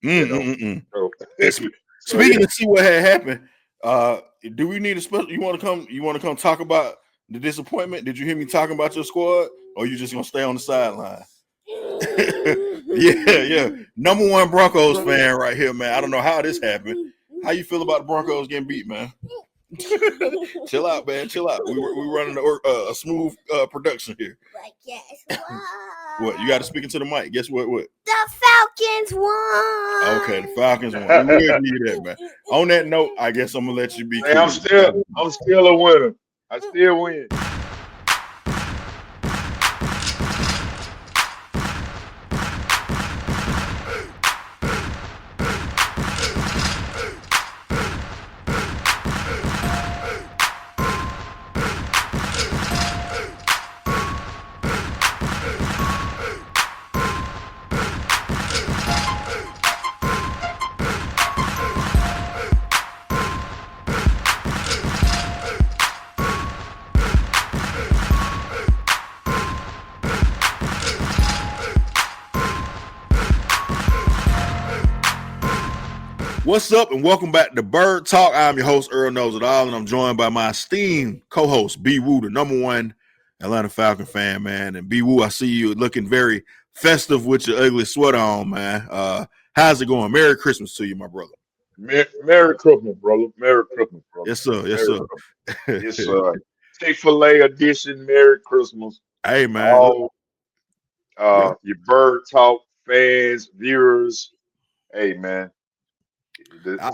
So, Speaking yeah. of see what had happened, do we need a special? You want to come? You want to come talk about the disappointment? Did you hear me talking about your squad, or you just gonna stay on the sideline? yeah. Number one Broncos fan right here, man. I don't know how this happened. How you feel about the Broncos getting beat, man? Chill out, man. Chill out. We running a smooth production here. But guess what? What? You got to speak into the mic. Guess what? What? The Falcons won. Okay, the Falcons won. We'll give you that, man. On that note, I guess I'm gonna let you be. Hey, cool. I'm still a winner. I still win. What's up, and welcome back to Bird Talk. I'm your host, Earl Knows It All, and I'm joined by my esteemed co-host, B. Woo, the number one Atlanta Falcon fan, man. And B. Woo, I see you looking very festive with your ugly sweater on, man. How's it going? Merry Christmas to you, my brother. Merry Christmas, brother. Merry Christmas, brother. Yes, sir. Yes, sir. Yes, sir. Chick-fil-A edition. Merry Christmas. Hey, man. All your Bird Talk fans, viewers. Hey, man.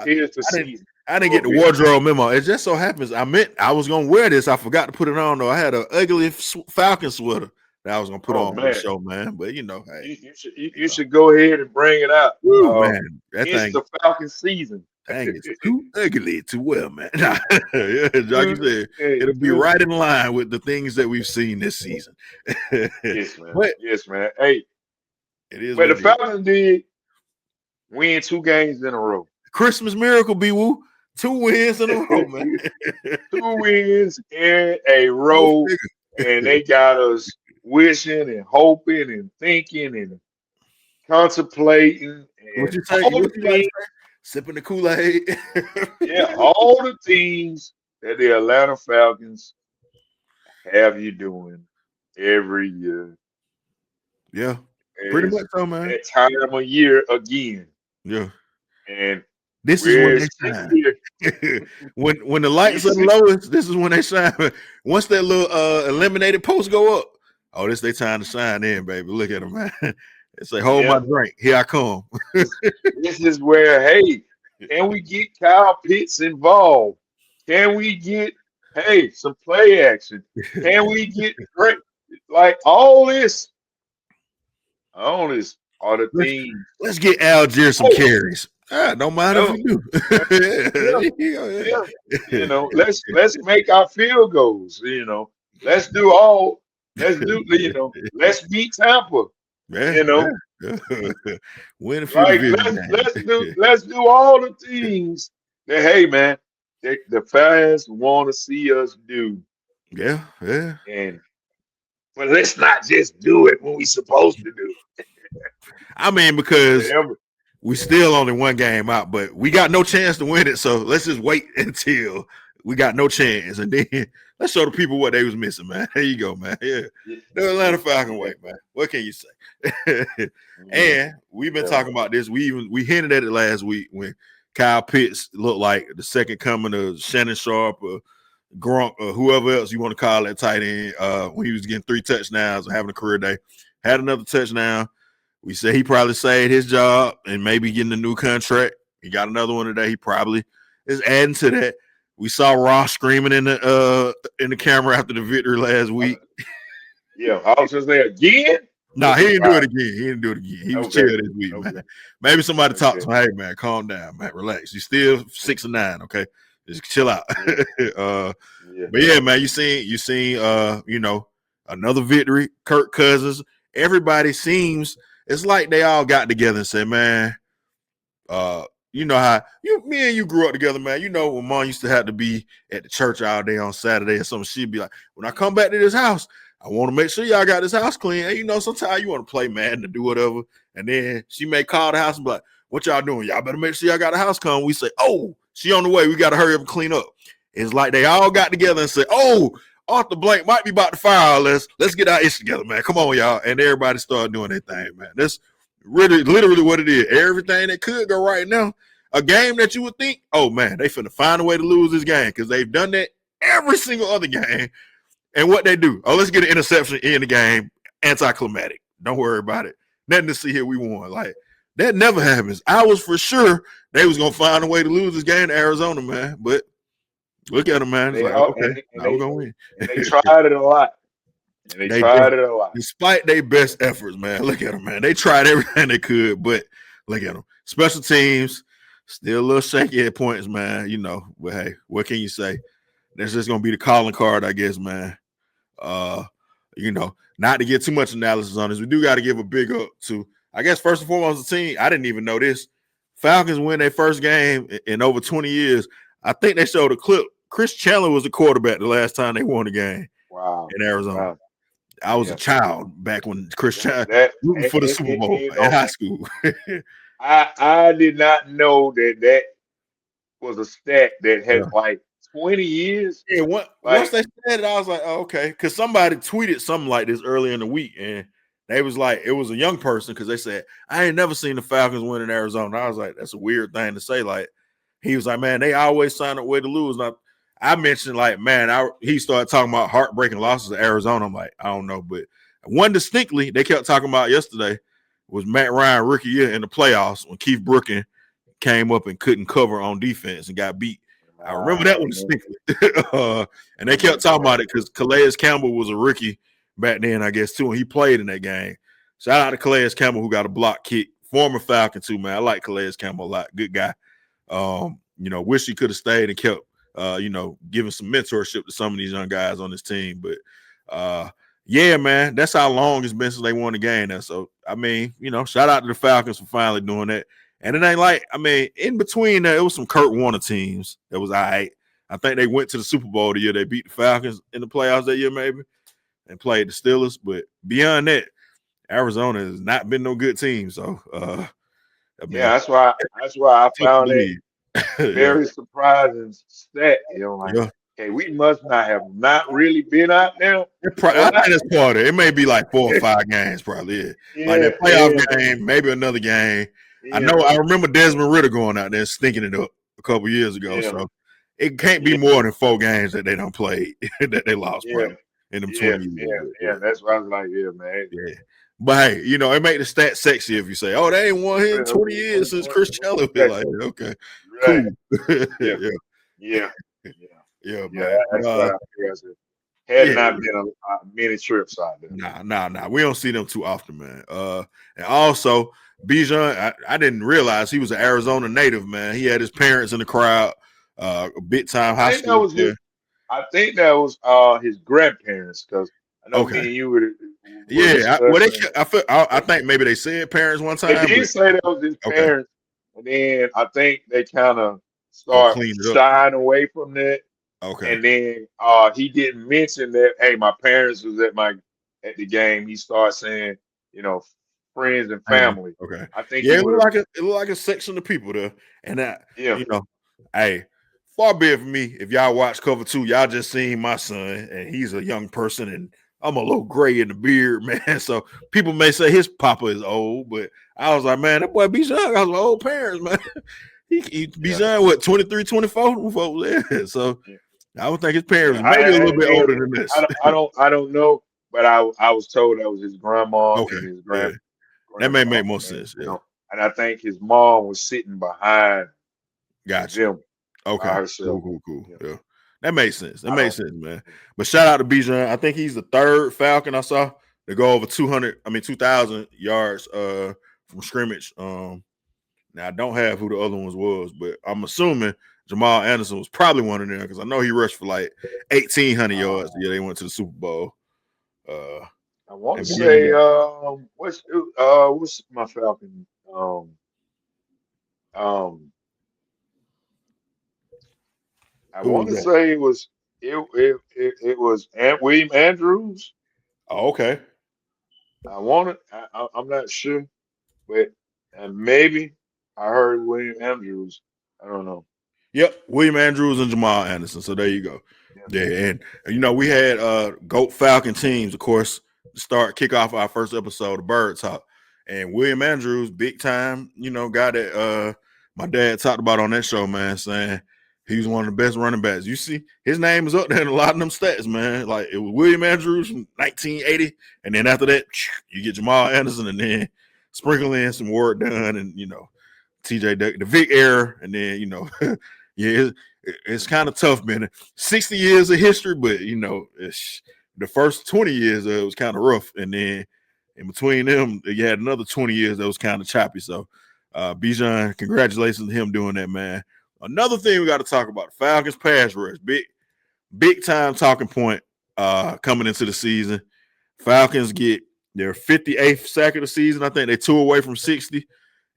Here's the season. I didn't get the wardrobe memo. It just so happens I was gonna wear this. I forgot to put it on though. I had an ugly Falcon sweater that I was gonna put on the show, man. But you know, hey, you should go ahead and bring it out. Man, that it's thing, the Falcon season. Dang, it's too ugly to wear, man. Yeah, like you said, it'll be right in line with the things that we've seen this season. Yes, man. Yes, man. Hey, it is. But the Falcons did win 2 games in a row. Christmas miracle, B-Woo. 2 wins in a row, man. 2 wins in a row. And they got us wishing and hoping and thinking and contemplating. And what you say? Sipping the Kool-Aid. Yeah, all the things that the Atlanta Falcons have you doing every year. Yeah, pretty much so, man. That time of year again. Yeah. And this is when they shine. when the lights are the lowest, this is when they shine. Once that little eliminated post go up, oh, this their time to shine in, baby. Look at them, man. They say, hold my drink. Here I come. This is where, hey, can we get Kyle Pitts involved? Can we get, hey, some play action? Can we get great? Like all this are the things. Let's get Algier some carries. Don't mind if we do. You know, let's make our field goals. You know, let's do. You know, let's beat Tampa. Man, you know, win a few let's do all the things that, hey, man, the fans want to see us do. Yeah. But let's not just do it when we're supposed to do it. I mean, because we still only 1 game out, but we got no chance to win it. So let's just wait until we got no chance, and then let's show the people what they was missing, man. There you go, man. Yeah, the Atlanta Falcon way, man. What can you say? And we've been talking about this. We hinted at it last week when Kyle Pitts looked like the second coming of Shannon Sharp or Gronk or whoever else you want to call that tight end. When he was getting 3 touchdowns and having a career day, had another touchdown. We said he probably saved his job and maybe getting a new contract. He got another one today. He probably is adding to that. We saw Ross screaming in the camera after the victory last week. Yeah, I was just there again. No, he didn't do it again. He was chill this week, man. Maybe somebody talk to him. Hey, man, calm down, man. Relax. You still 6-9, okay? Just chill out. But yeah, man, you seen, you know, another victory. Kirk Cousins. Everybody seems. It's like they all got together and said, man, you know how me and you grew up together, man. You know when mom used to have to be at the church all day on Saturday or something, she'd be like, when I come back to this house, I want to make sure y'all got this house clean. And you know, sometimes you want to play Madden to do whatever. And then she may call the house and be like, what y'all doing? Y'all better make sure y'all got a house come. We say, oh, she on the way. We got to hurry up and clean up. It's like they all got together and said, oh, Arthur Blank might be about to fire all this. Let's get our ish together, man. Come on, y'all. And everybody started doing their thing, man. That's really literally what it is. Everything that could go right now. A game that you would think, oh, man, they finna find a way to lose this game because they've done that every single other game. And what they do, oh, let's get an interception in the game. Anticlimactic. Don't worry about it. Nothing to see here. We won. Like, that never happens. I was for sure they was going to find a way to lose this game to Arizona, man. But look at them, man. It's like, okay, now we're going to win. And they tried it a lot. They tried it a lot. Despite their best efforts, man. Look at them, man. They tried everything they could, but look at them. Special teams, still a little shaky at points, man. You know, but hey, what can you say? That's just going to be the calling card, I guess, man. You know, not to get too much analysis on this, we do got to give a big up to, I guess, first and foremost, the team. I didn't even know this. Falcons win their first game in over 20 years. I think they showed a clip. Chris Chandler was the quarterback the last time they won a game. Wow. In Arizona. Wow. I was a child back when Chris Chandler rooting for the Super Bowl in high school. I did not know that was a stat that had like 20 years. Yeah, once they said it, I was like, oh, okay. Because somebody tweeted something like this earlier in the week, and they was like, it was a young person because they said, I ain't never seen the Falcons win in Arizona. I was like, that's a weird thing to say. Like, he was like, man, they always sign up way to lose. And I mentioned, like, man, he started talking about heartbreaking losses to Arizona. I'm like, I don't know. But one distinctly they kept talking about yesterday was Matt Ryan rookie year in the playoffs when Keith Brooken came up and couldn't cover on defense and got beat. I remember that one distinctly. And they kept talking about it because Calais Campbell was a rookie back then, I guess, too, and he played in that game. Shout out to Calais Campbell who got a block kick. Former Falcon, too, man. I like Calais Campbell a lot. Good guy. You know, wish he could have stayed and kept you know, giving some mentorship to some of these young guys on this team. But yeah, man, that's how long it's been since they won the game. Now. So, I mean, you know, shout out to the Falcons for finally doing that. And it ain't like, I mean, in between there, it was some Kurt Warner teams that was all right. I think they went to the Super Bowl the year they beat the Falcons in the playoffs that year, maybe, and played the Steelers. But beyond that, Arizona has not been no good team. So, I mean, yeah, that's why I found it very surprising stat. You know, like, okay, we must not really been out there. I think that's part of it. It may be like 4 or 5 games, probably. Yeah. Like that playoff game, maybe another game. Yeah. I remember Desmond Ridder going out there and stinking it up a couple years ago. Yeah. So it can't be more than 4 games that they don't play that they lost probably in them 20 years. Yeah, that's what I was like, man. Yeah. But hey, you know, it make the stat sexy if you say, oh, they ain't won here in 20 years since Chris Chandler. Like, okay. Right. Cool. Yeah, man. That's what I feel. Had not been many trips out there. Nah. We don't see them too often, man. And also Bijan, I didn't realize he was an Arizona native, man. He had his parents in the crowd, big time high school. I think that was his grandparents, because I know me and you were. I think maybe they said parents one time. They did say that was his parents, and then I think they kind of started shying away from that. Okay. And then he didn't mention that, hey, my parents was at the game. He started saying, you know, friends and family. Okay. I think it looked like a section of people there. And you know, hey, far be it from me, if y'all watch Cover 2, y'all just seen my son, and he's a young person, and I'm a little gray in the beard, man. So people may say his papa is old, but I was like, man, that boy Bijan got some old parents, man. he Bijan, what, 23, 24? Folks, so I would think his parents maybe a little bit older than this. I don't know, but I was told that was his grandma and his grandpa. That may make more sense. You know, and I think his mom was sitting behind him. Okay. Cool. Yeah. That makes sense. Makes sense, man. But shout out to Bijan. I think he's the 3rd Falcon I saw to go over 2,000 yards from scrimmage. Now I don't have who the other ones was, but I'm assuming Jamal Anderson was probably one of them because I know he rushed for like 1,800 yards. Yeah, they went to the Super Bowl. I want to say, what's my Falcon? I want to say it was William Andrews. Oh, okay. I'm not sure, but maybe I heard William Andrews. I don't know. Yep, William Andrews and Jamal Anderson. So there you go. Yeah, and we had GOAT Falcon teams, of course, to kick off our first episode of BirdTalk. And William Andrews, big time, guy that my dad talked about on that show, man, saying he was one of the best running backs. You see, his name is up there in a lot of them stats, man. Like it was William Andrews from 1980, and then after that, you get Jamal Anderson, and then sprinkle in some work done, and TJ the Vic era, and then yeah, it's kind of tough, man. 60 years of history, but the first 20 years it was kind of rough, and then in between them, you had another 20 years that was kind of choppy. So, Bijan, congratulations to him doing that, man. Another thing we got to talk about: Falcons pass rush, big time talking point coming into the season. Falcons get their 58th sack of the season. I think they're 2 away from 60,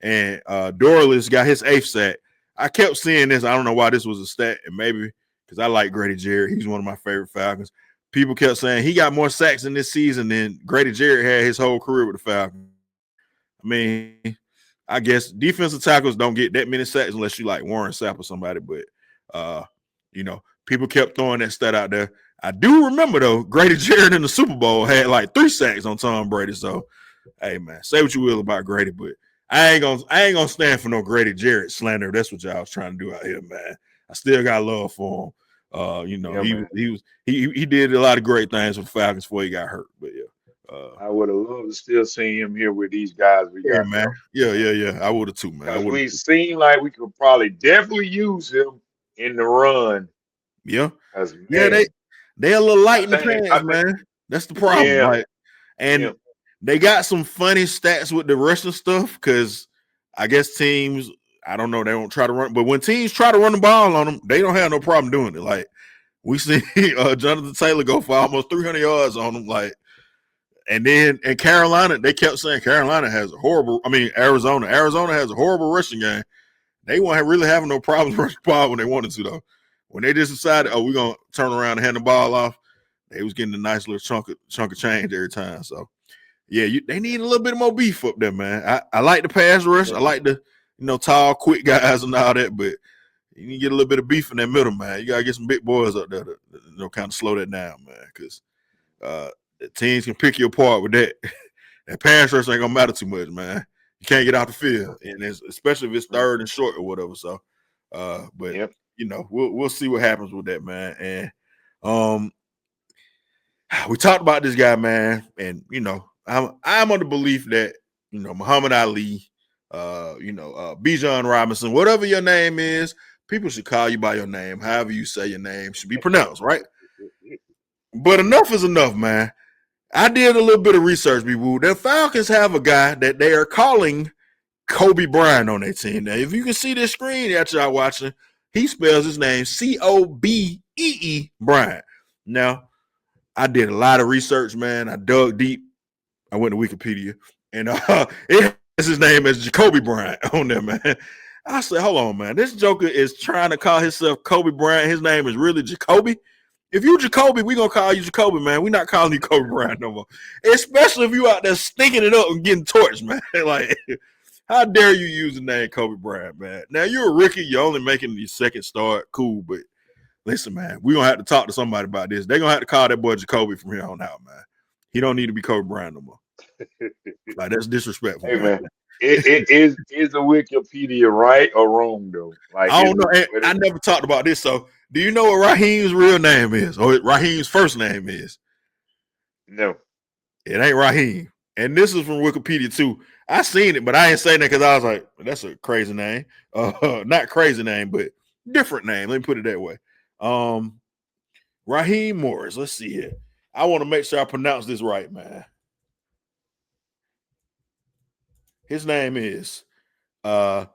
and Dorless got his 8th sack. I kept seeing this. I don't know why this was a stat, and maybe because I like Grady Jarrett. He's one of my favorite Falcons. People kept saying he got more sacks in this season than Grady Jarrett had his whole career with the Falcons. I mean, I guess defensive tackles don't get that many sacks unless you like Warren Sapp or somebody. But, people kept throwing that stat out there. I do remember, though, Grady Jarrett in the Super Bowl had like 3 sacks on Tom Brady. So, hey, man, say what you will about Grady, but I ain't gonna stand for no Grady Jarrett slander. That's what y'all was trying to do out here, man. I still got love for him. He did a lot of great things with the Falcons before he got hurt. But I would have loved to still see him here with these guys we got, man. Now. Yeah. I would have too, man. We seem like we could probably definitely use him in the run. Yeah, they a little light in the pants, man. That's the problem. Yeah. They got some funny stats with the rushing stuff because I guess teams, I don't know, they don't try to run, but when teams try to run the ball on them, they don't have no problem doing it. Like we see Jonathan Taylor go for almost 300 yards on them, and then in Carolina, they kept saying Arizona has a horrible rushing game. They weren't really having no problems rushing the ball when they wanted to, though. When they just decided, we're gonna turn around and hand the ball off, they was getting a nice little chunk of change every time. So yeah, they need a little bit more beef up there, man. I like the pass rush. I like the tall, quick guys and all that, but you need to get a little bit of beef in that middle, man. You gotta get some big boys up there to kind of slow that down, man, because the teams can pick you apart with that. That pass rush ain't gonna matter too much, man. You can't get out the field, and especially if it's third and short or whatever. So, but we'll see what happens with that, man. And we talked about this guy, man, and I'm on the belief that Muhammad Ali, Bijan Robinson, whatever your name is, people should call you by your name. However you say your name should be pronounced, right? But enough is enough, man. I did a little bit of research, B-Woo. The Falcons have a guy that they are calling Jacobee Bryant on their team. Now, if you can see this screen that y'all watching, he spells his name Cobee Bryant. Now, I did a lot of research, man. I dug deep. I went to Wikipedia, and it has his name as Jacobee Bryant on there, man. I said, hold on, man. This joker is trying to call himself Jacobee Bryant. His name is really Jacobee. If you Jacobee, we're going to call you Jacobee, man. We're not calling you Jacobee Bryant no more. Especially if you out there stinking it up and getting torched, man. Like, how dare you use the name Jacobee Bryant, man? Now, you're a rookie. You're only making your second start. Cool, but listen, man, we're going to have to talk to somebody about this. They're going to have to call that boy Jacobee from here on out, man. He don't need to be Jacobee Bryant no more. Like, that's disrespectful. Hey, man. Is the Wikipedia right or wrong, though? Like, I don't know. I never talked about this. So, do you know what Raheem's real name is, or Raheem's first name is? No, it ain't Raheem. And this is from Wikipedia too. I seen it, but I ain't saying that because I was like, that's a crazy name. Not crazy name, but different name. Let me put it that way. Raheem Morris. Let's see here. I want to make sure I pronounce this right, man. His name is Bijan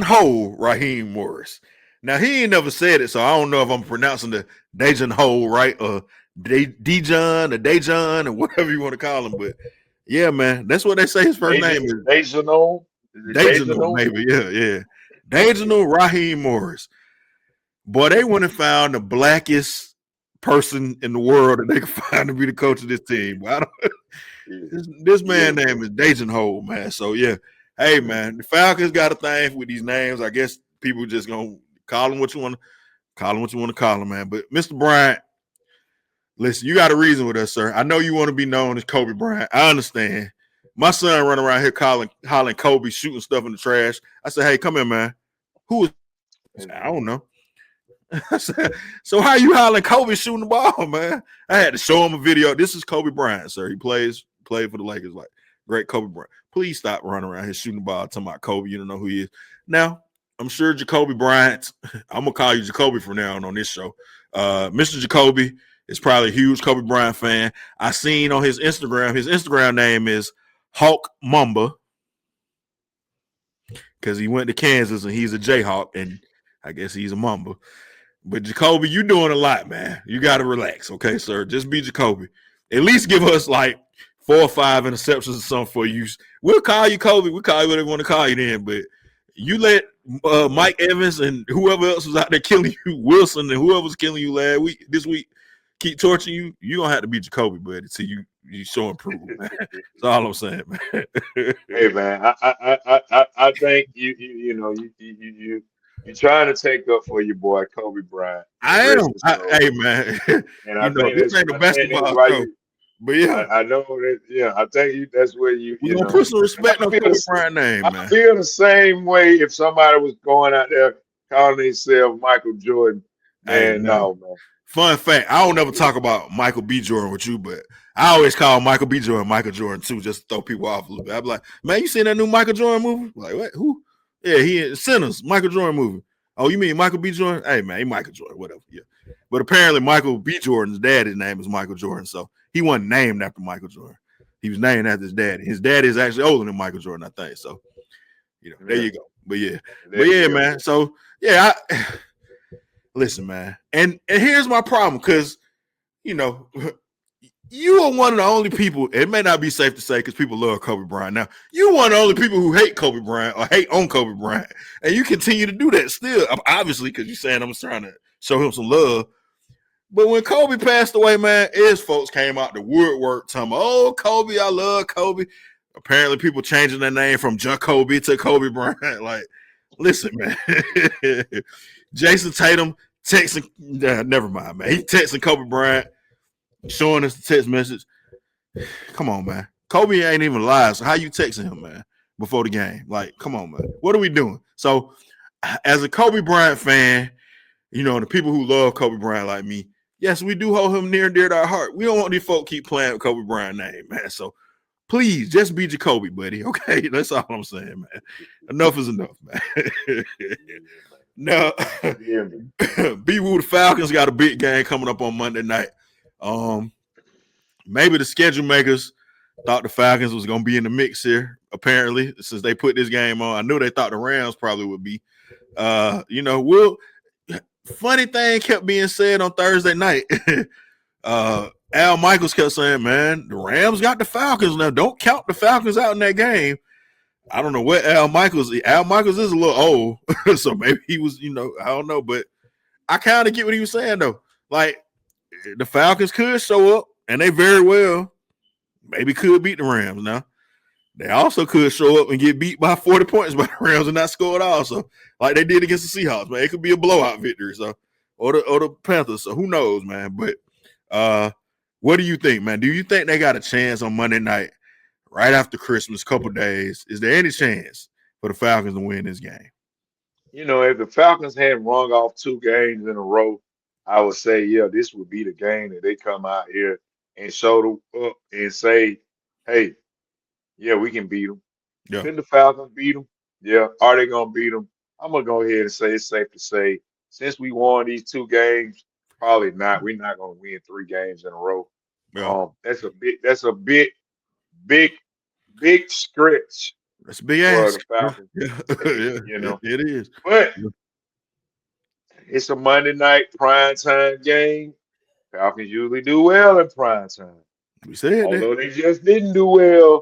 Ho Raheem Morris. Now, he ain't never said it, so I don't know if I'm pronouncing the Bijan Ho right, or Dijon or Dejan or whatever you want to call him. But yeah, man, that's what they say his first name is. Dejano, maybe. Yeah. Dejano Raheem Morris. Boy, they went and found the blackest person in the world that they could find to be the coach of this team. This man name is Dejan Hole, man. So yeah, hey man, the Falcons got a thing with these names. I guess people just gonna call them what you want to call them, man. But Mr. Bryant, listen, you got a reason with us, sir. I know you want to be known as Kobe Bryant. I understand. My son running around here hollering Kobe, shooting stuff in the trash. I said, hey, come here, man. Who is? I don't know. I said, so how you hollering Kobe shooting the ball, man? I had to show him a video. This is Kobe Bryant, sir. He played for the Lakers, like great Kobe Bryant. Please stop running around here shooting the ball, talking about Kobe. You don't know who he is. Now, I'm sure Jacobee Bryant, I'm going to call you Jacobee from now on this show. Mr. Jacobee is probably a huge Kobe Bryant fan. I seen on his Instagram name is Hawk Mamba because he went to Kansas and he's a Jayhawk, and I guess he's a Mamba. But Jacobee, you doing a lot, man. You got to relax, okay, sir? Just be Jacobee. At least give us like 4 or 5 interceptions or something for you. We'll call you Kobe. We'll call you whatever we want to call you then. But you let Mike Evans and whoever else was out there killing you, Wilson and whoever was killing you this week, keep torturing you. You're going to have to be Jacobee, buddy, until you show improvement, man. That's all I'm saying, man. Hey, man, I think you're trying to take up for your boy Kobe Bryant. I am. Hey, man. And I think this ain't a basketball show. But yeah, I know that. Yeah, I think that's where you gonna put some respect on Kobe Bryant name, man. I feel the same way if somebody was going out there calling themselves Michael Jordan. And no, man. Fun fact: I don't ever talk about Michael B. Jordan with you, but I always call Michael B. Jordan Michael Jordan too, just to throw people off a little bit. I'm like, man, you seen that new Michael Jordan movie? Like, what? Who? Yeah, he in Sinners, Michael Jordan movie. Oh, you mean Michael B. Jordan? Hey, man, he Michael Jordan, whatever. Yeah, but apparently Michael B. Jordan's daddy's name is Michael Jordan, so he wasn't named after Michael Jordan. He was named after his daddy. His daddy is actually older than Michael Jordan, I think. So, there you go. But yeah, man. So yeah, listen, man. And here's my problem, because you are one of the only people. It may not be safe to say because people love Kobe Bryant. Now, you're one of the only people who hate Kobe Bryant or hate on Kobe Bryant, and you continue to do that still, obviously, because you're saying I'm just trying to show him some love. But when Kobe passed away, man, his folks came out the woodwork talking about, oh, Kobe, I love Kobe. Apparently, people changing their name from Jacobee to Kobe Bryant. Like, listen, man. Jason Tatum texting, never mind, man. He texting Kobe Bryant, showing us the text message. Come on, man. Kobe ain't even alive. So how you texting him, man, before the game? Like, come on, man. What are we doing? So, as a Kobe Bryant fan, the people who love Kobe Bryant like me, yes, we do hold him near and dear to our heart. We don't want these folk keep playing with Kobe Bryant name, man. So please just be Jacobee, buddy. Okay, that's all I'm saying, man. Enough is enough, man. Now, B-Woo, the Falcons got a big game coming up on Monday night. Maybe the schedule makers thought the Falcons was gonna be in the mix here. Apparently, since they put this game on, I knew they thought the Rams probably would be. Funny thing kept being said on Thursday night. Al Michaels kept saying, man, the Rams got the Falcons now. Don't count the Falcons out in that game. I don't know what Al Michaels is a little old. So maybe he was, I don't know. But I kind of get what he was saying, though. Like, the Falcons could show up, and they very well maybe could beat the Rams now. They also could show up and get beat by 40 points by the Rams and not score at all. So, like they did against the Seahawks, man, it could be a blowout victory. So, or the Panthers. So, who knows, man? But what do you think, man? Do you think they got a chance on Monday night, right after Christmas, couple days? Is there any chance for the Falcons to win this game? If the Falcons hadn't rung off 2 games in a row, I would say, yeah, this would be the game that they come out here and show up and say, hey, yeah, we can beat them. Yeah. Can the Falcons beat them? Yeah. Are they going to beat them? I'm going to go ahead and say it's safe to say, since we won these 2 games, probably not. We're not going to win 3 games in a row. Yeah. That's a big stretch. That's a big ass. For the Falcons. Yeah. It is. But it's a Monday night prime time game. Falcons usually do well in prime time. We said although they just didn't do well a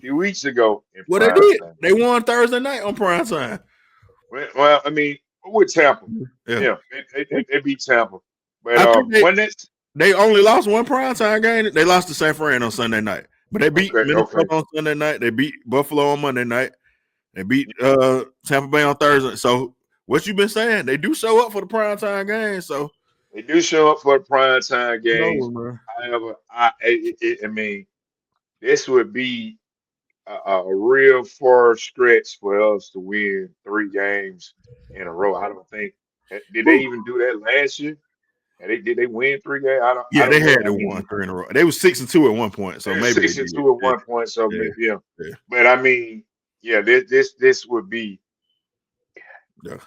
few weeks ago. Well, they did. They won Thursday night on prime time. Well, I mean, with Tampa. Yeah, they beat Tampa. But they only lost one prime time game. They lost to San Fran on Sunday night. But they beat Minnesota on Sunday night. They beat Buffalo on Monday night. They beat Tampa Bay on Thursday. So what you been saying? They do show up for the primetime games. So they do show up for the primetime games. No, however, I mean, this would be a real far stretch for us to win 3 games in a row. I don't think. Did they even do that last year? Did they win 3 games? I don't they know. had to win 3 in a row. They was 6-2 at one point, so maybe 6-2 at one point. So maybe, yeah. But I mean, yeah, this would be. Yeah.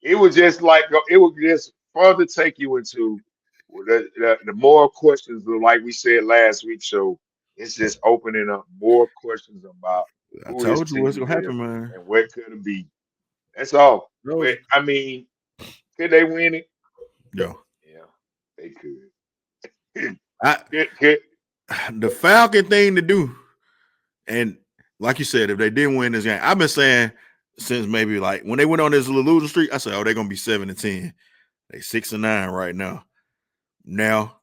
It would just it would just further take you into the more questions, like we said last week. So it's just opening up more questions about I told you what's gonna happen, man, and what could it be. That's all. But I mean, could they win it? Yeah, they could. The Falcon thing to do, and like you said, if they didn't win this game, I've been saying since maybe like when they went on this little losing streak, I said, "Oh, they're gonna be 7-10." They 6-9 right now. Now,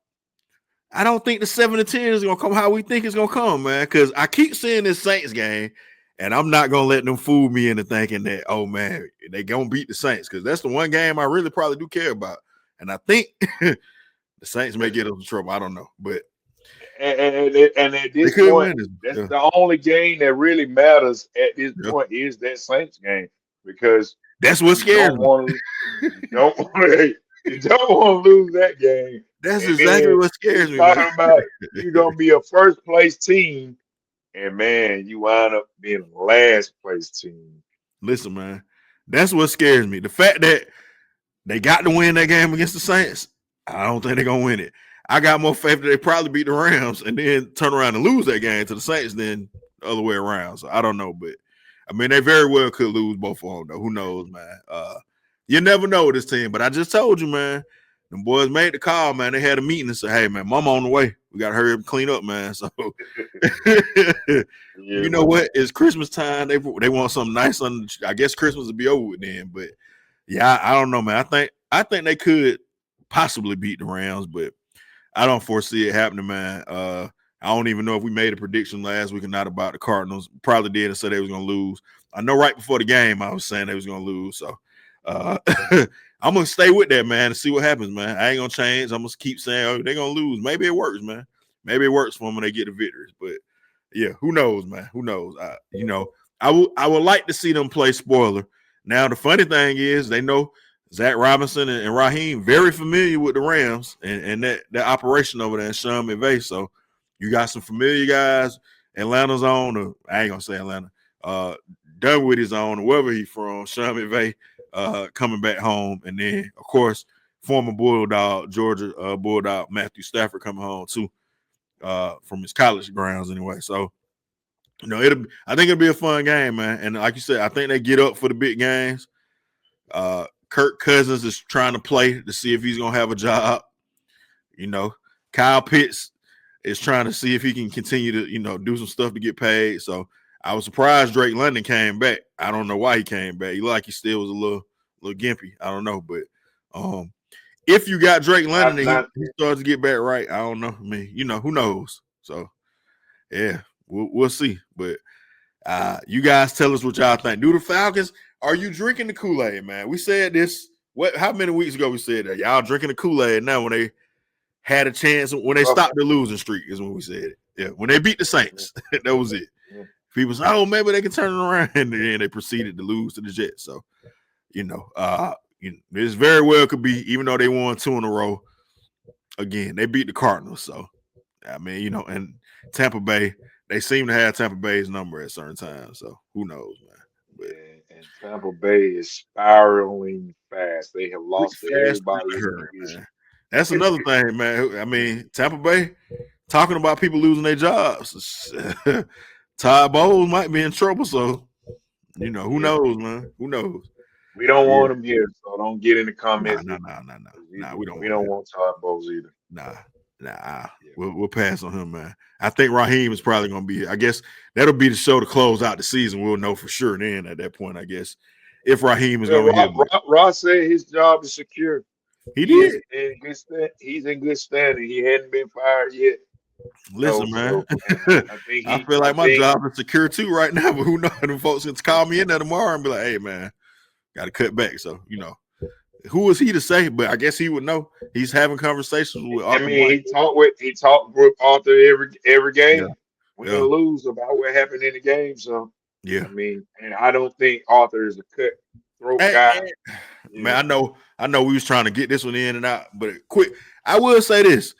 I don't think the 7-10 is gonna come how we think it's gonna come, man. Because I keep seeing this Saints game, and I'm not gonna let them fool me into thinking that, oh man, they gonna beat the Saints, because that's the one game I really probably do care about. And I think the Saints may get us in trouble. I don't know, but and at this point, that's the only game that really matters at this point is that Saints game, because that's what scares me. You don't want to lose that game. That's exactly what scares me. Talking about you're gonna be a first place team, and man, you wind up being a last place team. Listen, man, that's what scares me. The fact that they got to win that game against the Saints, I don't think they're gonna win it. I got more faith that they probably beat the Rams and then turn around and lose that game to the Saints than the other way around. So I don't know, but I mean, they very well could lose both of them, though. Who knows, man? You never know with this team, but I just told you, man, them boys made the call, man. They had a meeting and said, hey, man, mama on the way. We got to hurry up and clean up, man. So, you know what? It's Christmas time. They want something nice. I guess Christmas will be over with then. But, yeah, I don't know, man. I think they could possibly beat the Rams, but I don't foresee it happening, man. I don't even know if we made a prediction last week or not about the Cardinals. Probably did and said they was going to lose. I know right before the game I was saying they was going to lose. So I'm going to stay with that, man, and see what happens, man. I ain't going to change. I'm going to keep saying, oh, they're going to lose. Maybe it works, man. Maybe it works for them when they get the victories. But, yeah, who knows, man? Who knows? I would like to see them play spoiler. Now, the funny thing is they know Zach Robinson and Raheem very familiar with the Rams and that operation over there in Sean McVay. So you got some familiar guys. Atlanta's on, or I ain't gonna say Atlanta. Dunwoody's on, or wherever he's from. Sean McVay coming back home, and then of course former Bulldog, Georgia Bulldog Matthew Stafford coming home too, from his college grounds anyway. So I think it'll be a fun game, man. And like you said, I think they get up for the big games. Kirk Cousins is trying to play to see if he's going to have a job. Kyle Pitts is trying to see if he can continue to, do some stuff to get paid. So I was surprised Drake London came back. I don't know why he came back. He looked like he still was a little gimpy. I don't know. But if you got Drake London and he starts to get back right, I don't know. I mean, who knows? So, yeah, we'll see. But you guys tell us what y'all think. Do the Falcons – are you drinking the Kool-Aid, man? We said this. How many weeks ago we said that? Y'all drinking the Kool-Aid now when they had a chance, when they stopped the losing streak is when we said it. Yeah, when they beat the Saints. That was it. Yeah. People said, oh, maybe they can turn it around. And then they proceeded to lose to the Jets. So, this very well could be, even though they won 2 in a row, again, they beat the Cardinals. So, I mean, and Tampa Bay, they seem to have Tampa Bay's number at certain times. So, who knows, man. But, and Tampa Bay is spiraling fast. They have lost everybody. That's another thing, man. I mean, Tampa Bay, talking about people losing their jobs. Todd Bowles might be in trouble. So, who knows, man? Who knows? We don't want him here, so don't get in the comments. No. We don't want Todd Bowles either. Nah. We'll pass on him, man. I think Raheem is probably going to be here. I guess that'll be the show to close out the season. We'll know for sure then at that point, I guess, if Raheem is going to be. Ross said his job is secure. He did. He's in good standing. He hadn't been fired yet. Listen, man. I think I feel like my job is secure too right now, but who knows? Them folks can call me in there tomorrow and be like, "Hey, man, got to cut back." So who is he to say? But I guess he would know. He's having conversations with Arthur. I mean, he talked with Arthur every game, win or lose, about what happened in the game. So I mean, and I don't think Arthur is a cutthroat guy. Man, I know we was trying to get this one in and out, but quick, I will say this.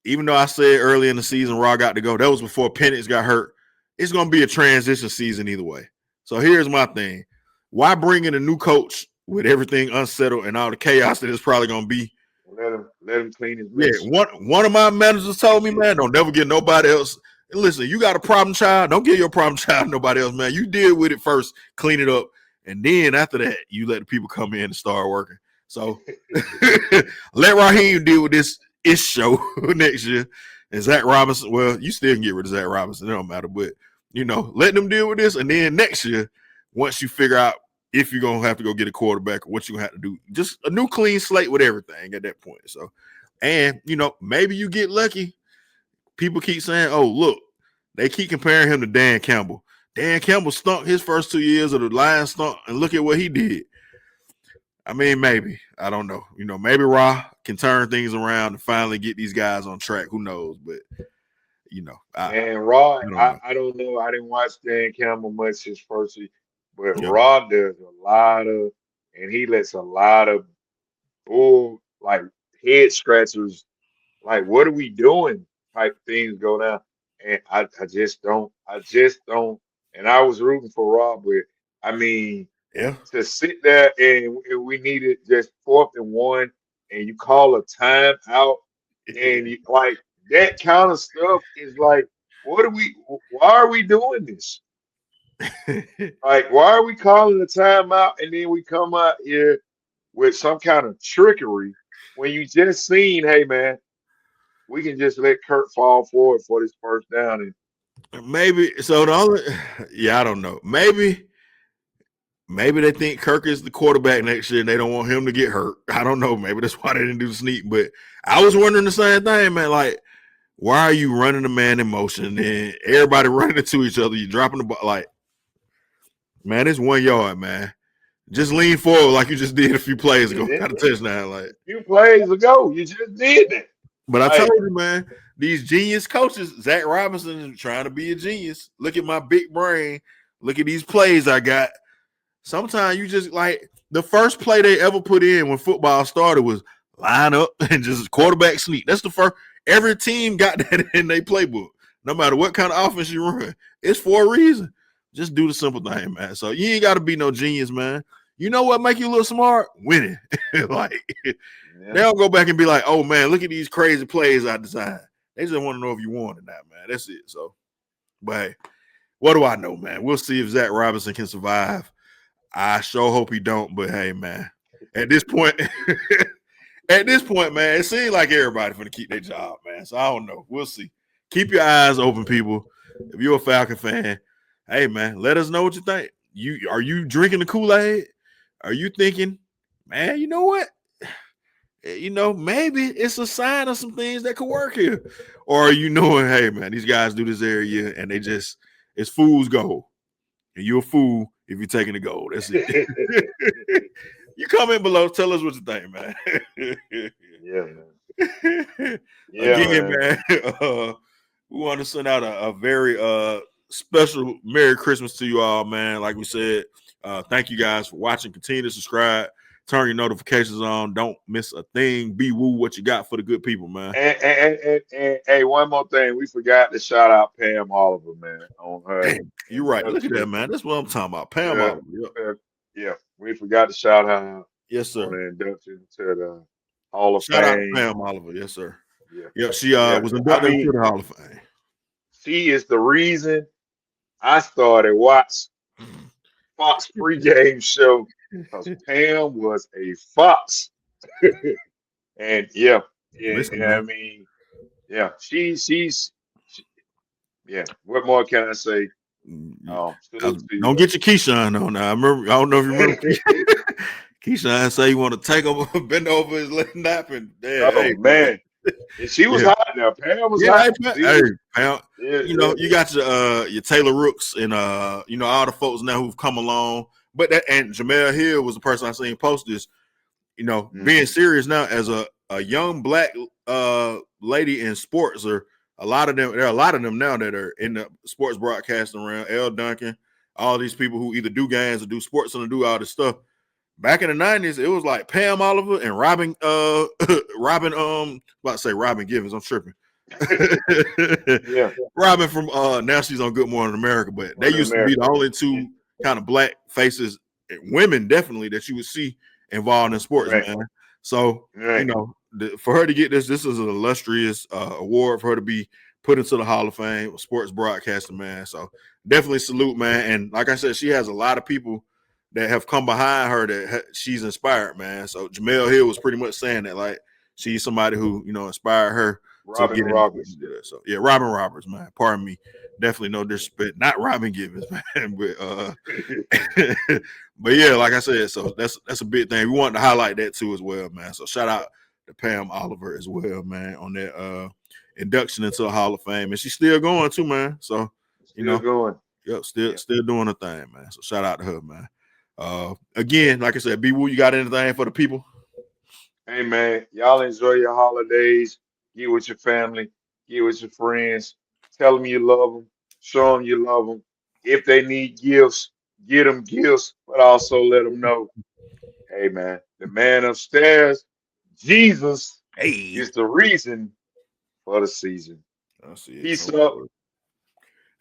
Even though I said early in the season Raw got to go, that was before Penix got hurt. It's gonna be a transition season either way. So here's my thing. Why bring in a new coach with everything unsettled and all the chaos that it's probably gonna be? Let him clean his mess. Yeah, one of my managers told me, man, don't never get nobody else. And listen, you got a problem child, don't get your problem child to nobody else, man. You deal with it first, clean it up, and then after that, you let the people come in and start working. So let Raheem deal with this show next year. And Zach Robinson, well, you still can get rid of Zach Robinson, it don't matter, but let them deal with this, and then next year, once you figure out if you're going to have to go get a quarterback or what you're going to have to do, just a new clean slate with everything at that point. So, and, maybe you get lucky. People keep saying, oh, look, they keep comparing him to Dan Campbell. Dan Campbell stunk his first 2 years of the Lions stunk, and look at what he did. I mean, maybe. I don't know. Maybe Ra can turn things around and finally get these guys on track. Who knows? But, Ra, I don't know. I didn't watch Dan Campbell much his first year. But Rod does a lot of, and he lets a lot of bull, like head scratchers, like what are we doing type things go down. And I just don't. And I was rooting for Rod, but I mean, to sit there and we needed just 4th and 1, and you call a timeout, and you, like that kind of stuff is like, why are we doing this? Like, why are we calling the timeout and then we come out here with some kind of trickery when you just seen, hey man, we can just let Kirk fall forward for this first down? And maybe so. I don't know. Maybe they think Kirk is the quarterback next year and they don't want him to get hurt. I don't know. Maybe that's why they didn't do the sneak. But I was wondering the same thing, man. Like, why are you running the man in motion and everybody running into each other? You dropping the ball, like. Man, it's 1 yard, man. Just lean forward like you just did a few plays ago. Got a touchdown, like a few plays ago. You just did that. But I told you, man, these genius coaches, Zach Robinson is trying to be a genius. Look at my big brain. Look at these plays I got. Sometimes you just like the first play they ever put in when football started was line up and just quarterback sneak. That's the first. Every team got that in their playbook. No matter what kind of offense you run, it's for a reason. Just do the simple thing, man. So you ain't got to be no genius, man. You know what make you look smart? Winning. They don't go back and be like, oh, man, look at these crazy plays I designed. They just want to know if you won or not, man. That's it. So, but hey, what do I know, man? We'll see if Zach Robinson can survive. I sure hope he don't. But, hey, man, at this point, man, it seems like everybody's going to keep their job, man. So I don't know. We'll see. Keep your eyes open, people. If you're a Falcon fan, hey, man, let us know what you think. Are you drinking the Kool-Aid? Are you thinking, man, you know what? Maybe it's a sign of some things that could work here. Or are you knowing, hey, man, these guys do this every year and it's fool's gold. And you're a fool if you're taking the gold. That's it. You comment below. Tell us what you think, man. Yeah, man. Again, man. We want to send out a very special Merry Christmas to you all, man. Like we said, thank you guys for watching. Continue to subscribe. Turn your notifications on. Don't miss a thing. Be woo what you got for the good people, man. And hey, one more thing. We forgot to shout out Pam Oliver, man. On her. You're right. Look at that, man. That's what I'm talking about. Pam Oliver. Yeah, we forgot to shout her out. Yes, sir. On the induction to the Hall of Fame. Shout out to Pam Oliver. Yes, sir. Yeah, she was inducted to the Hall of Fame. She is the reason I started watching Fox pregame show because Pam was a Fox. And what more can I say? Don't get your Keyshawn on now. I don't know if you remember Keyshawn say you want to take over, bend over his left nap, and man, And she was Yeah. hot now. Pam was Yeah, hot. hey, Pam, Yeah, you know, yeah. you got your Taylor Rooks and you know, all the folks now who've come along. But that and Jamel Hill was the person I seen post this, you know, being serious now as a young black lady in sports, or a lot of them, there are a lot of them now that are in the sports broadcasting around. L. Duncan, all these people who either do games or do sports and do all this stuff. Back in the 90s, it was like Pam Oliver and Robin, about to say Robin Givens, I'm tripping. Yeah. Robin from now she's on Good Morning America, but they used to be the only two kind of black faces, women definitely, that you would see involved in sports, man. So you know, for her to get this is an illustrious award for her to be put into the Hall of Fame, sports broadcaster, man. So definitely salute, man. And like I said, she has a lot of people that have come behind her that she's inspired, man. So Jamel Hill was pretty much saying that, like, she's somebody who, you know, inspired her to get Roberts. into that. So yeah, Robin Roberts, man. Pardon me. Definitely no disrespect. Not Robin Givens, man. But but yeah, like I said, so that's a big thing. We wanted to highlight that too as well, man. So shout out to Pam Oliver as well, man, on that induction into the Hall of Fame. And she's still going too, man. So Still going. Yep, still doing her thing, man. So shout out to her, man. Again, like I said, B-Woo, you got anything for the people? Hey, man, y'all enjoy your holidays. Get with your family. Get with your friends. Tell them you love them. Show them you love them. If they need gifts, get them gifts, but also let them know, hey, man, the man upstairs, Jesus, is the reason for the season. Peace up.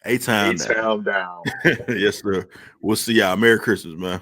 A-Town down. Yes, sir. We'll see y'all. Merry Christmas, man.